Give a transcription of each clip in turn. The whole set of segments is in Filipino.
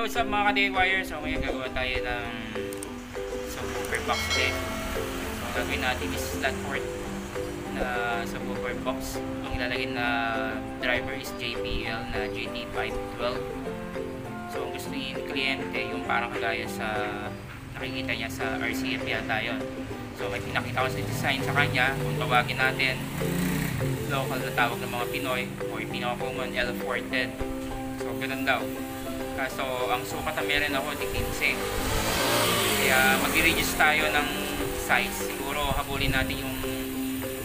Yo, what's up mga ka-DIYer? So ngayon gagawa tayo ng subwoofer box ulit. So ang gagawin natin is flat port na subwoofer box. Ang ilalagay na driver is JBL na JT512. So ang gusto niya yung kliyente, yung parang kagaya sa nakikita niya sa RCF yata yun. So may pinakita ko sa design sa kanya, kung tawagin natin local na tawag ng mga Pinoy o pinaka-common L410. So ganun daw. So ang sukat na meron ako di 15. Kaya mag-reduce tayo ng size. Siguro habulin natin yung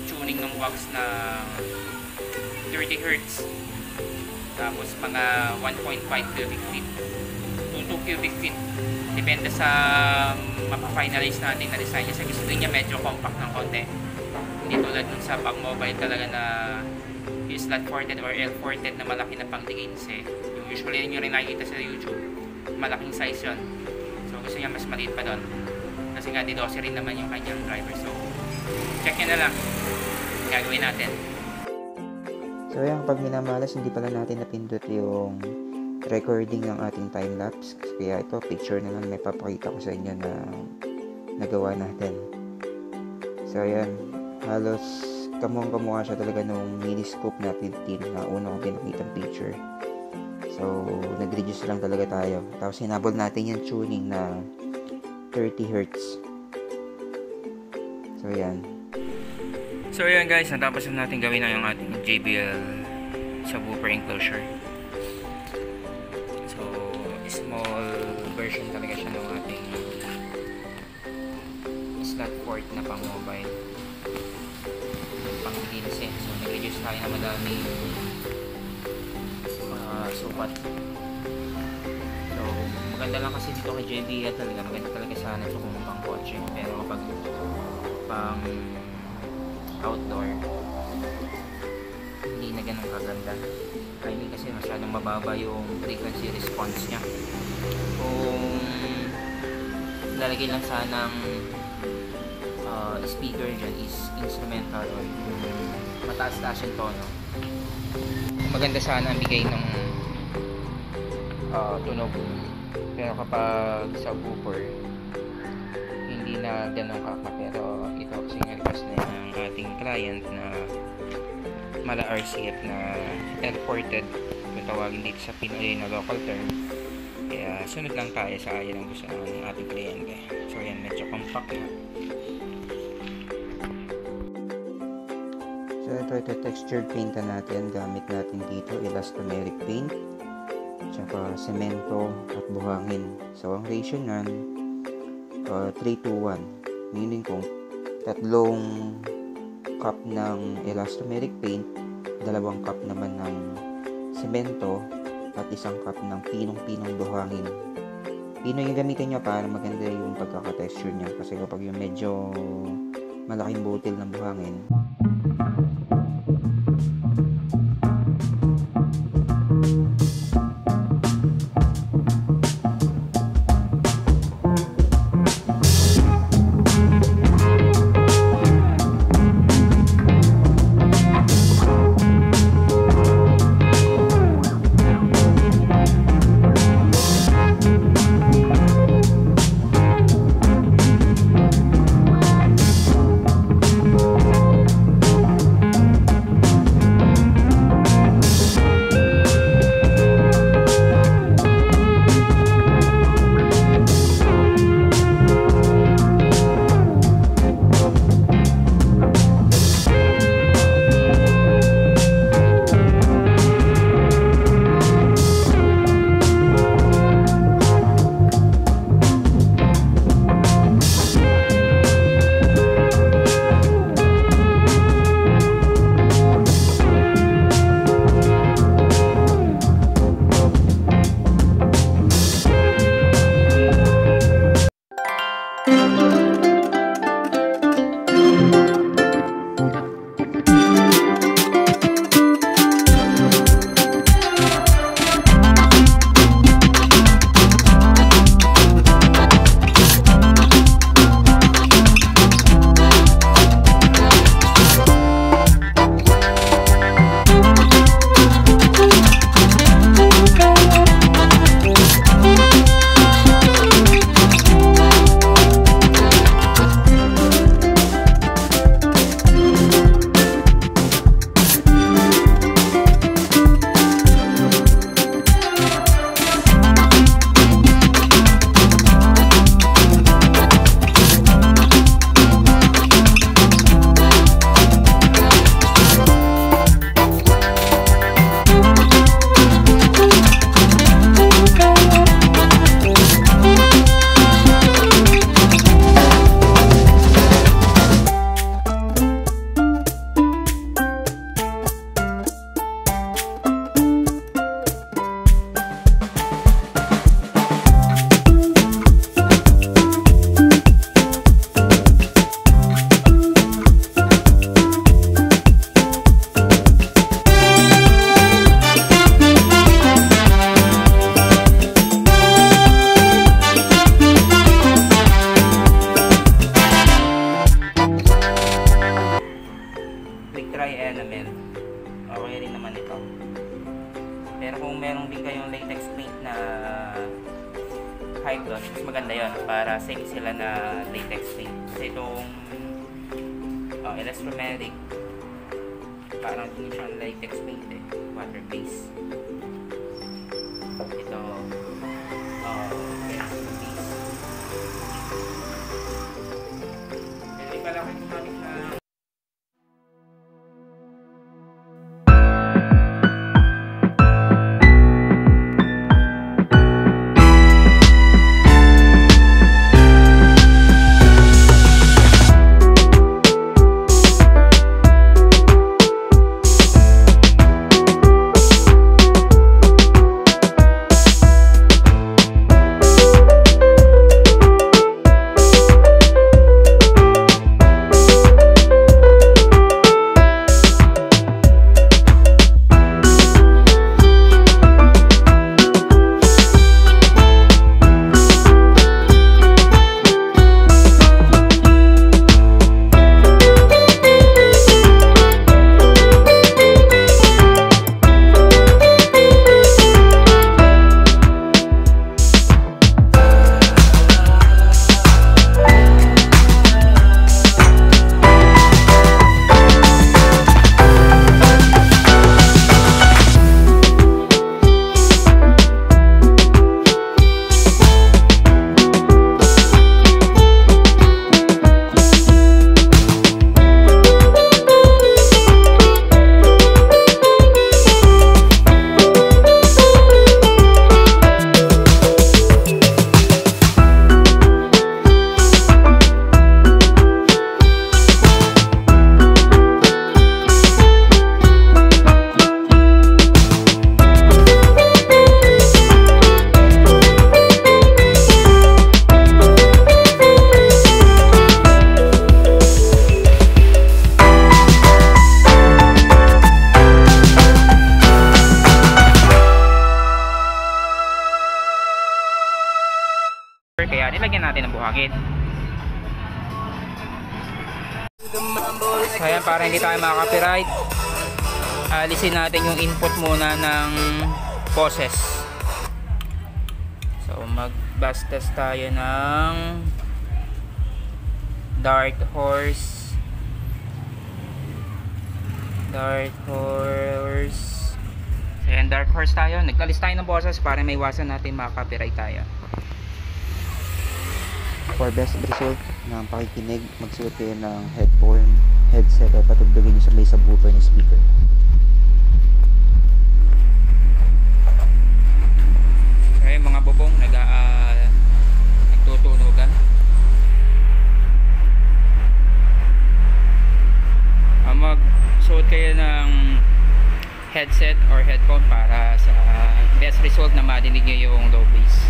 tuning ng box na 30 Hz. Tapos mga 1.5 cubic feet to 2 cubic feet. Depende sa mapa-finalize natin na design niya. Sa gusto niya medyo compact ng konti. Hindi tulad dun sa pang mobile talaga na yung SLAT410 or L410 na malaki na pang 15. Usually yun yung rin nakikita sa YouTube, malaking size yun. So gusto niya mas maliit pa doon kasi nga D12 rin naman yung kanyang driver. So check nyo na lang gagawin natin. So yan, pag minamalas hindi pala natin napindot yung recording ng ating time-lapse, kaya ito picture na lang may papakita ko sa inyo na nagawa natin. So yan, halos kamukhang siya talaga nung miniscope na 15 na una ko pinakitang picture. So, nag-reduce lang talaga tayo. Tapos, hinabol natin yung tuning na 30 Hz. So, yan. So, yan guys. Natapos na natin gawin na yung ating JBL subwoofer enclosure. So, small version talaga siya ng ating slot port na pang mobile. Pang 15. So, nag-reduce tayo na madami sukat. So maganda lang kasi dito kay JBL talaga, maganda talaga sana ito kung pang kotse, pero kapag pang outdoor hindi na ganun kaganda. I mean kasi masyadong mababa yung frequency response nya. Kung lalagay lang sanang speaker dyan is instrumental or mataas-taas yung tono, maganda sana ang bigay ng tunog. Pero kapag subwoofer hindi na ganun kakma. Pero ito kasi nga request na ng ating client na mala RCF na L410 kung tawagin dito sa Pinoy na local term. Kaya sunod lang tayo sa ayaw ng gusto ng ating kliyente. So yan, medyo compact na. So ito textured paint na natin. Gamit natin dito elastomeric paint, tsaka semento at buhangin. So ang ratio nyan 3:1, meaning kung 3 cup ng elastomeric paint, 2 cup naman ng semento at 1 cup ng pinong buhangin. Pino yung gamitin nyo para maganda yung pagkaka-texture nya, kasi kapag yung medyo malaking butil ng buhangin, high gloss, mas maganda yon para same sila na latex paint. Kasi itong elastomeric, parang hindi siyang latex paint eh, water base. Ito, pencil base. Hindi pala ako gumamit na kaya nilagyan natin ng buhangin. So ayan, para hindi tayo makaka-copyright, alisin natin yung input muna ng boses. So mag-bass test tayo ng Dark Horse. So ayan, Dark Horse tayo. Naglalis tayo ng boses para may iwasan natin makaka-copyright tayo. For best result ng pakikinig, magsuot kayo ng headset o patugtugin nyo sa may subwoofer ng speaker. Okay, mga bubong nagtutunugan. Magsuot kayo ng headset or headphone para sa best result na madinig nyo yung low bass.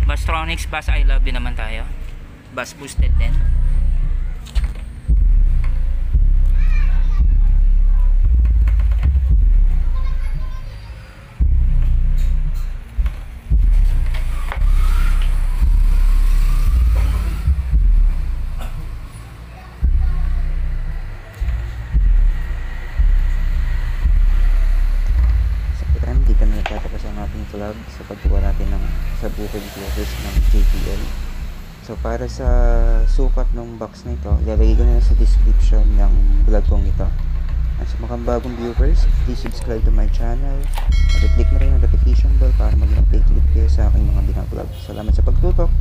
Bastronics Bass I Love din naman tayo. Bass boosted din. Dito na nagtatapos ang ating vlog sa paggawa natin ng subwoofer closers ng JBL. So para sa sukat ng box na ito, ilalagay ko na sa description ng vlog kong ito. At sa mga bagong viewers, please subscribe to my channel at i-click na rin ang notification bell para maging update kayo sa aking mga binablog. Salamat sa pagtutok!